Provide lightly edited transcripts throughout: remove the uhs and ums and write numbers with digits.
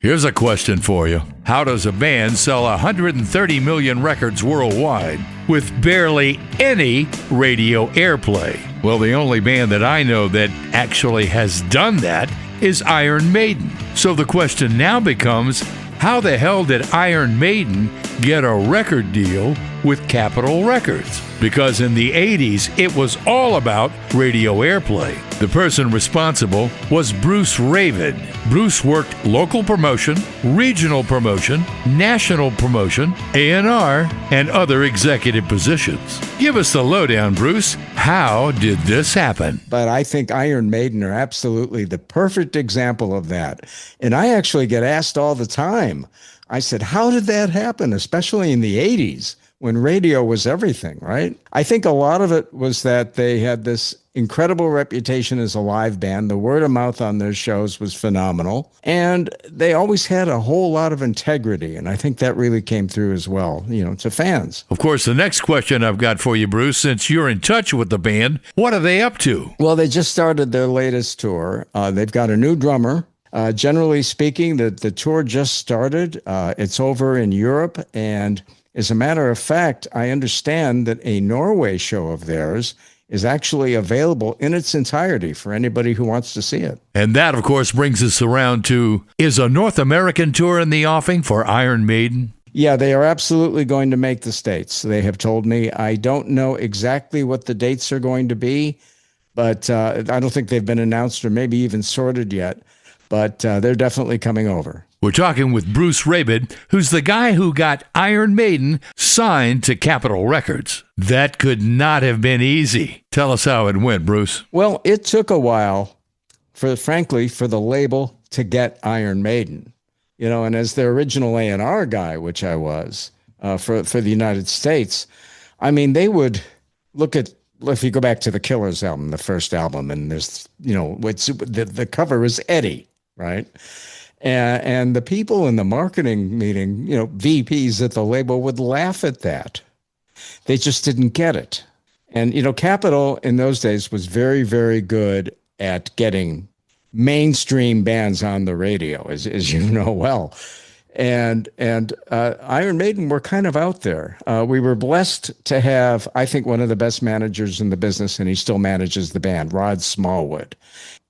Here's a question for you. How does a band sell 130 million records worldwide with barely any radio airplay? Well, the only band that I know that actually has done that is Iron Maiden. So the question now becomes, how the hell did Iron Maiden get a record deal with Capitol Records? Because in the 80s, it was all about radio airplay. The person responsible was Bruce Ravid. Bruce worked local promotion, regional promotion, national promotion, A&R, and other executive positions. Give us the lowdown, Bruce. How did this happen? But I think Iron Maiden are absolutely the perfect example of that. And I actually get asked all the time. I said, how did that happen, especially in the 80s? When radio was everything, right? I think a lot of it was that they had this incredible reputation as a live band. The word of mouth on their shows was phenomenal. And they always had a whole lot of integrity. And I think that really came through as well, to fans. Of course, the next question I've got for you, Bruce, since you're in touch with the band, what are they up to? Well, they just started their latest tour. They've got a new drummer. Generally speaking, the tour just started. It's over in Europe, and as a matter of fact, I understand that a Norway show of theirs is actually available in its entirety for anybody who wants to see it. And that, of course, brings us around to, is a North American tour in the offing for Iron Maiden? Yeah, they are absolutely going to make the States. They have told me. I don't know exactly what the dates are going to be, but I don't think they've been announced or maybe even sorted yet. But they're definitely coming over. We're talking with Bruce Ravid, who's the guy who got Iron Maiden signed to Capitol Records. That could not have been easy. Tell us how it went, Bruce. Well, it took a while, frankly, for the label to get Iron Maiden. And as their original A&R guy, which I was, for the United States, I mean, they would look at, if you go back to the Killers album, the first album, and there's, the cover is Eddie, right? And the people in the marketing meeting, VPs at the label would laugh at that. They just didn't get it. And, Capitol in those days was very, very good at getting mainstream bands on the radio, as you know well. And Iron Maiden were kind of out there. We were blessed to have, I think, one of the best managers in the business, and he still manages the band, Rod Smallwood.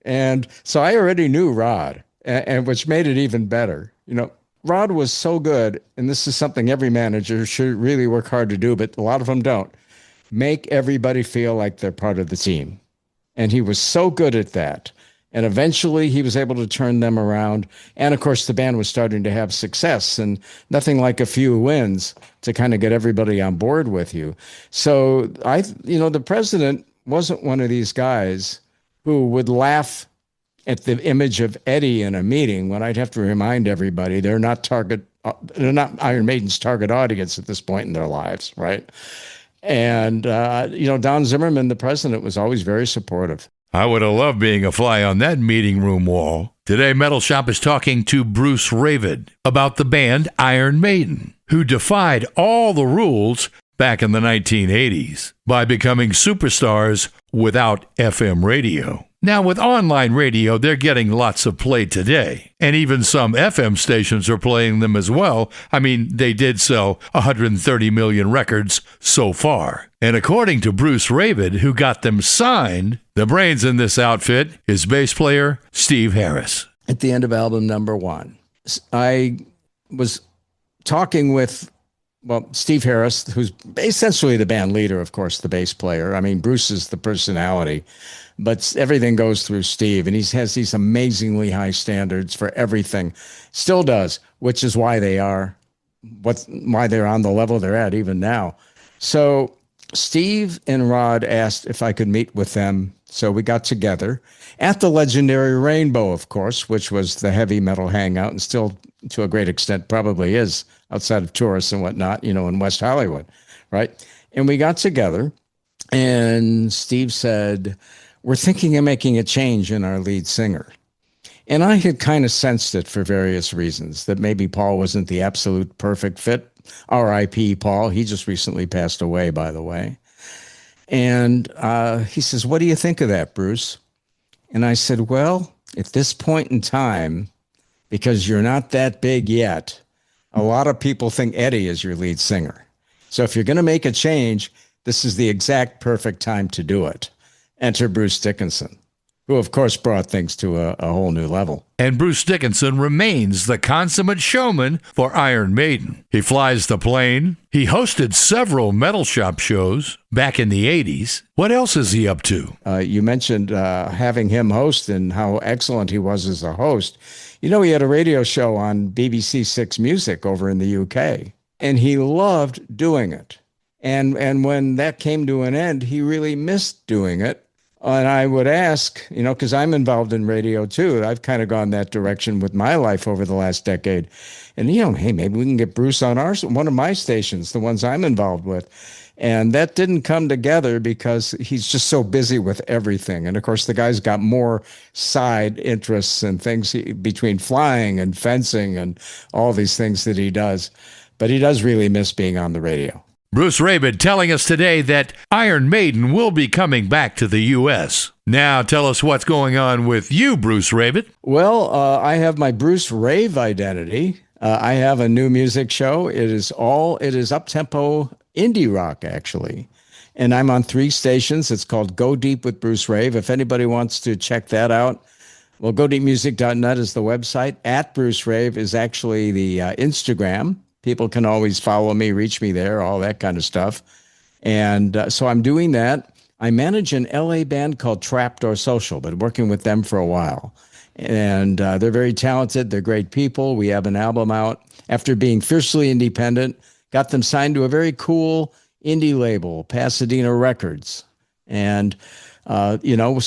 And so I already knew Rod, and which made it even better. Rod was so good, and this is something every manager should really work hard to do, but a lot of them don't. Make everybody feel like they're part of the team. And he was so good at that. And eventually he was able to turn them around. And of course, the band was starting to have success, and nothing like a few wins to kind of get everybody on board with you. So the president wasn't one of these guys who would laugh at the image of Eddie in a meeting when I'd have to remind everybody they're not Iron Maiden's target audience at this point in their lives, right? And, Don Zimmerman, the president, was always very supportive. I would have loved being a fly on that meeting room wall. Today, Metal Shop is talking to Bruce Ravid about the band Iron Maiden, who defied all the rules back in the 1980s by becoming superstars without FM radio. Now, with online radio, they're getting lots of play today, and even some FM stations are playing them as well. I mean, they did sell 130 million records so far. And according to Bruce Ravid, who got them signed, the brains in this outfit is bass player Steve Harris. At the end of album number 1, I was talking with Steve Harris, who's essentially the band leader, of course, the bass player. I mean, Bruce is the personality, but everything goes through Steve, and he has these amazingly high standards for everything. Still does, which is why they're on the level they're at even now. So Steve and Rod asked if I could meet with them. So we got together at the legendary Rainbow, of course, which was the heavy metal hangout, and still to a great extent probably is outside of tourists and whatnot, in West Hollywood, right? And we got together, and Steve said, we're thinking of making a change in our lead singer. And I had kind of sensed it for various reasons, that maybe Paul wasn't the absolute perfect fit. R.I.P. Paul. He just recently passed away, by the way. And he says, what do you think of that, Bruce? And I said, well, at this point in time, because you're not that big yet. A lot of people think Eddie is your lead singer. So if you're going to make a change, this is the exact perfect time to do it. Enter Bruce Dickinson, who, of course, brought things to a whole new level. And Bruce Dickinson remains the consummate showman for Iron Maiden. He flies the plane. He hosted several metal shop shows back in the 80s. What else is he up to? You mentioned having him host and how excellent he was as a host. You know, he had a radio show on BBC Six Music over in the UK, and he loved doing it. And when that came to an end, he really missed doing it. And I would ask, you know, because I'm involved in radio too. I've kind of gone that direction with my life over the last decade. And, you know, hey, maybe we can get Bruce on one of my stations, the ones I'm involved with. And that didn't come together because he's just so busy with everything. And of course, the guy's got more side interests and things between flying and fencing and all these things that he does. But he does really miss being on the radio. Bruce Ravid telling us today that Iron Maiden will be coming back to the U.S. Now tell us what's going on with you, Bruce Ravid. Well, I have my Bruce Rave identity. I have a new music show. It is up-tempo indie rock, actually. And I'm on 3 stations. It's called Go Deep with Bruce Rave. If anybody wants to check that out, well, godeepmusic.net is the website. @BruceRave is actually the Instagram. People can always follow me, reach me there, all that kind of stuff. And so I'm doing that. I manage an LA band called Trapdoor Social, been working with them for a while. And they're very talented. They're great people. We have an album out after being fiercely independent, got them signed to a very cool indie label, Pasadena Records. And, so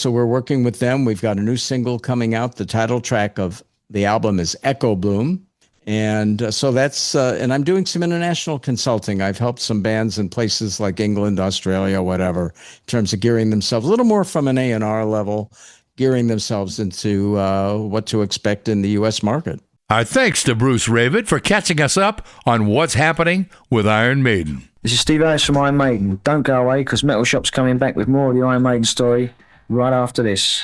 we're working with them. We've got a new single coming out. The title track of the album is Echo Bloom. And so that's, and I'm doing some international consulting. I've helped some bands in places like England, Australia, whatever, in terms of gearing themselves a little more from an A&R level, gearing themselves into what to expect in the U.S. market. Our thanks to Bruce Ravid for catching us up on what's happening with Iron Maiden. This is Steve Harris from Iron Maiden. Don't go away because Metal Shop's coming back with more of the Iron Maiden story right after this.